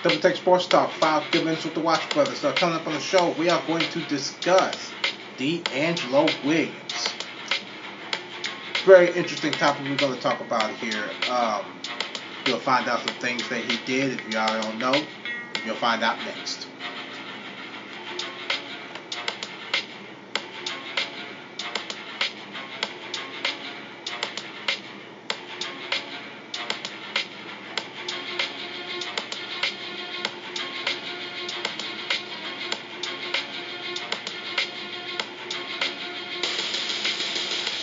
Double Take Sports Talk, 5 good minutes with the Watch Brothers. So coming up on the show, we are going to discuss D'Angelo Williams. Very interesting topic we're going to talk about here. You'll find out some things that he did. If you already don't know, you'll find out next.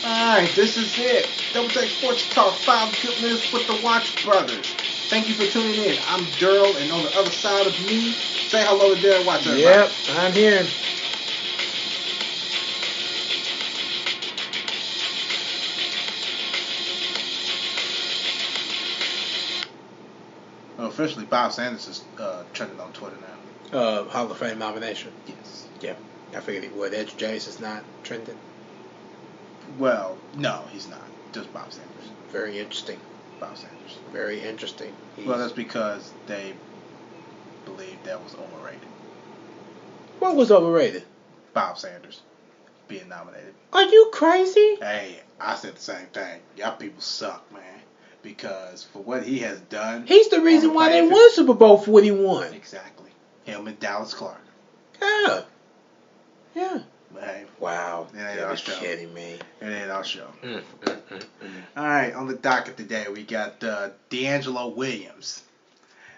Alright, this is it. Double Take Sports Talk, 5 good minutes with the Watch Brothers. Thank you for tuning in. I'm Daryl, and on the other side of me, say hello to Daryl Watch, everybody. Yep, I'm here. Well, officially, Bob Sanders is trending on Twitter now. Hall of Fame nomination. Yes. Yeah, I figured he would. Edge Jace is not trending. Well, no, he's not. Just Bob Sanders. Very interesting. Bob Sanders. Very interesting. Well, that's because they believe that was overrated. What was overrated? Bob Sanders being nominated. Are you crazy? Hey, I said the same thing. Y'all people suck, man. Because for what he has done, He's the reason why they won Super Bowl 41. Exactly. Him and Dallas Clark. Yeah. Yeah. But hey, wow. It ain't our show. Kidding me. It ain't our show. All right, on the docket today, we got D'Angelo Williams.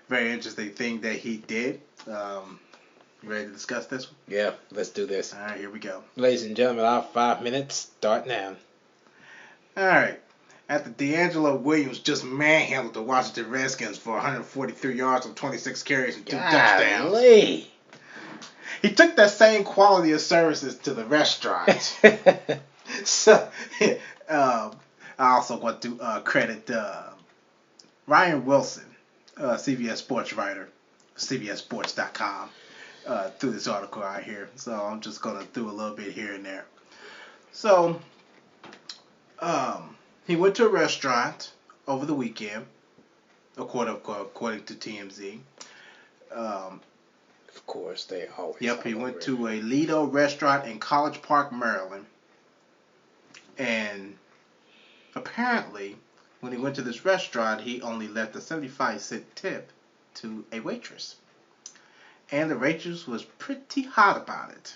Very interesting thing that he did. Ready to discuss this one? Yeah, let's do this. All right, here we go. Ladies and gentlemen, our 5 minutes start now. All right. After D'Angelo Williams just manhandled the Washington Redskins for 143 yards on 26 carries and 2 touchdowns. He took that same quality of services to the restaurant. So, I also want to credit Ryan Wilson, CBS sports writer, CBSSports.com, through this article right here. So I'm just going to do a little bit here and there. So, he went to a restaurant over the weekend, according to TMZ. Of course, they always. Yep, he went to a Lido restaurant in College Park, Maryland. And apparently, when he went to this restaurant, he only left a 75-cent tip to a waitress. And the waitress was pretty hot about it.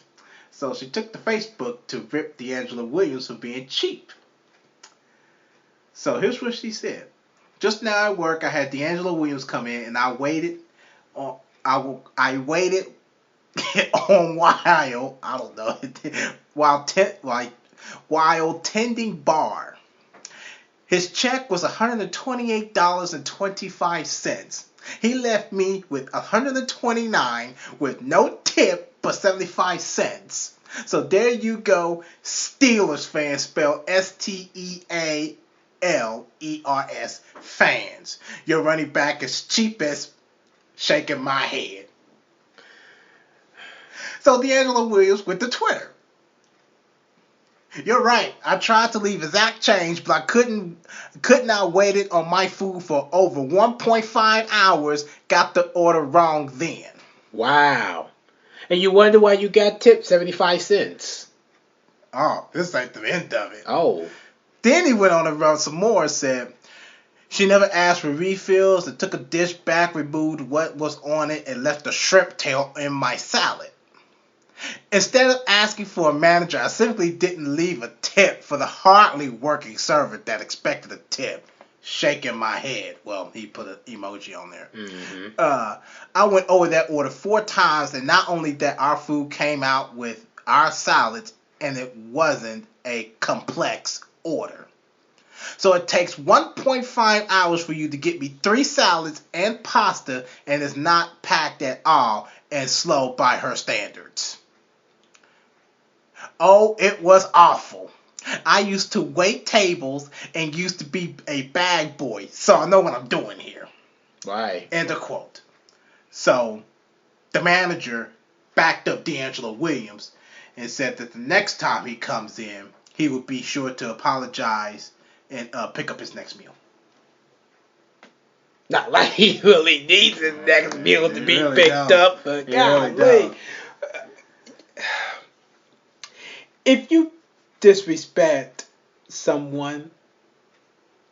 So she took to Facebook to rip D'Angelo Williams for being cheap. So here's what she said. Just now at work, I had D'Angelo Williams come in, and I waited on while I don't know while tending bar. His check was $128.25. He left me with $129 with no tip but 75 cents. So there you go, Steelers fans, spelled STEALERS fans. Your running back is cheap as shaking my head. So D'Angelo Williams went to Twitter. You're right. I tried to leave exact change, but I couldn't outweigh it on my food for over 1.5 hours. Got the order wrong then. Wow. And you wonder why you got tipped 75 cents. Oh, this ain't the end of it. Oh. Then he went on to run some more and said, she never asked for refills and took a dish back, removed what was on it, and left a shrimp tail in my salad. Instead of asking for a manager, I simply didn't leave a tip for the hardly working servant that expected a tip. Shaking my head. Well, he put an emoji on there. Mm-hmm. I went over that order 4 times, and not only that, our food came out with our salads, and it wasn't a complex order. So it takes 1.5 hours for you to get me 3 salads and pasta, and it's not packed at all and slow by her standards. Oh, it was awful. I used to wait tables and used to be a bag boy, so I know what I'm doing here. Right. End of quote. So the manager backed up D'Angelo Williams and said that the next time he comes in, he would be sure to apologize and pick up his next meal. Not like he really needs his next meal to be really picked up, but golly. If you disrespect someone,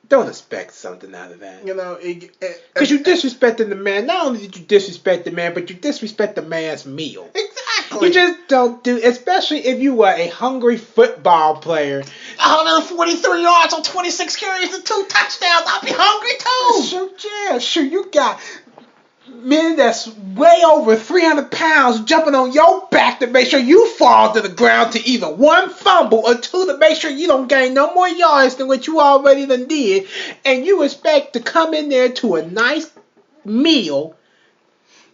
don't expect something out of that. You know, because you disrespecting the man. Not only did you disrespect the man, but you disrespect the man's meal. Exactly. You just don't do, especially if you were a hungry football player. 143 yards on 26 carries and 2 touchdowns. I'll be hungry too. Sure. You got men that's way over 300 pounds jumping on your back to make sure you fall to the ground to either 1, fumble, or 2, to make sure you don't gain no more yards than what you already done did, and you expect to come in there to a nice meal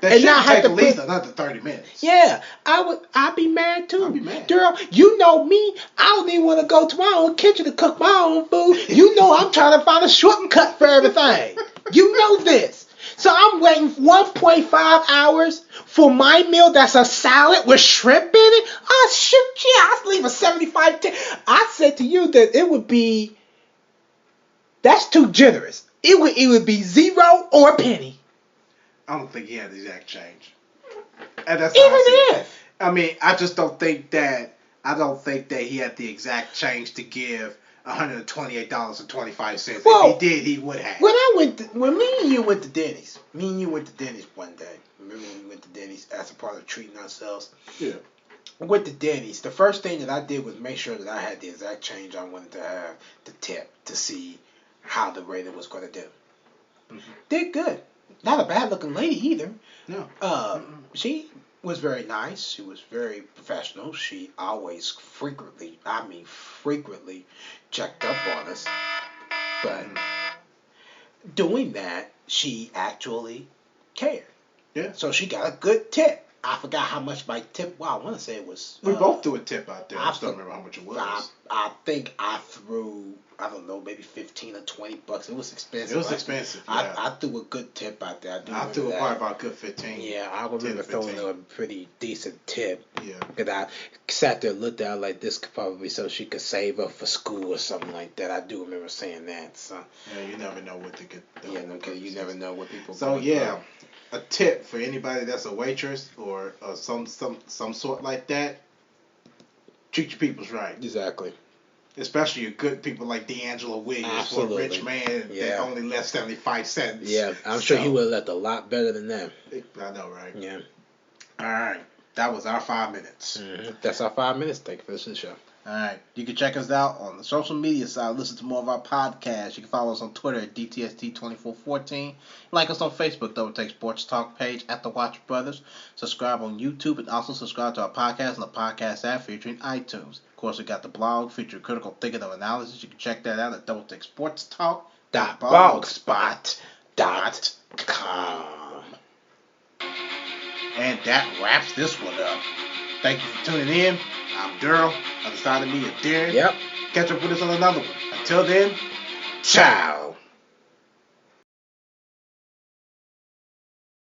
that and not have to at least another 30 minutes. Yeah, I'd be mad too. I'd be mad. Girl, you know me. I don't even want to go to my own kitchen to cook my own food. You know I'm trying to find a shortcut for everything. You know this. So I'm waiting 1.5 hours for my meal that's a salad with shrimp in it? Oh, shoot, yeah, I'll leave a 75. I said to you that it would be, that's too generous. It would be 0 or a penny. I don't think he had the exact change. And that's even if. I mean, I just don't think that he had the exact change to give $128.25. Well, if he did, he would have. When me and you went to Denny's one day. Remember when we went to Denny's as a part of treating ourselves? Yeah. I went to Denny's. The first thing that I did was make sure that I had the exact change I wanted to have, the tip, to see how the waiter was going to do. Mm-hmm. Did good. Not a bad looking lady either. No. She was very nice. She was very professional. She always frequently checked up on us. But doing that, she actually cared. Yeah. So she got a good tip. I forgot how much my tip. Wow, I want to say it was. We both threw a tip out there. I just don't remember how much it was. I think I threw, I don't know, maybe $15 or $20. It was expensive. It was expensive. Yeah. I threw a good tip out there. I threw probably about a good 15. Yeah, I remember throwing a pretty decent tip. Yeah. Because I sat there and looked at her like this could probably so she could save up for school or something like that. I do remember saying that. So. Yeah, you never know what to get. Yeah, okay, you never know what people. So yeah. A tip for anybody that's a waitress or some sort like that. Treat your peoples right. Exactly. Especially your good people like D'Angelo Williams. Absolutely. For a rich man that only left 75 cents. Yeah, I'm sure he would have left a lot better than that. I know, right? Yeah. All right. That was our 5 minutes. Mm-hmm. That's our 5 minutes. Thank you for listening to the show. All right. You can check us out on the social media side. Listen to more of our podcasts. You can follow us on Twitter at DTST2414. Like us on Facebook, Double Take Sports Talk page at The Watch Brothers. Subscribe on YouTube and also subscribe to our podcast on the podcast app featuring iTunes. Of course, we got the blog featuring critical thinking and analysis. You can check that out at DoubleTakeSportsTalk.blogspot.com. And that wraps this one up. Thank you for tuning in. I'm Daryl. Other side of me is Darren. Yep. Catch up with us on another one. Until then, ciao.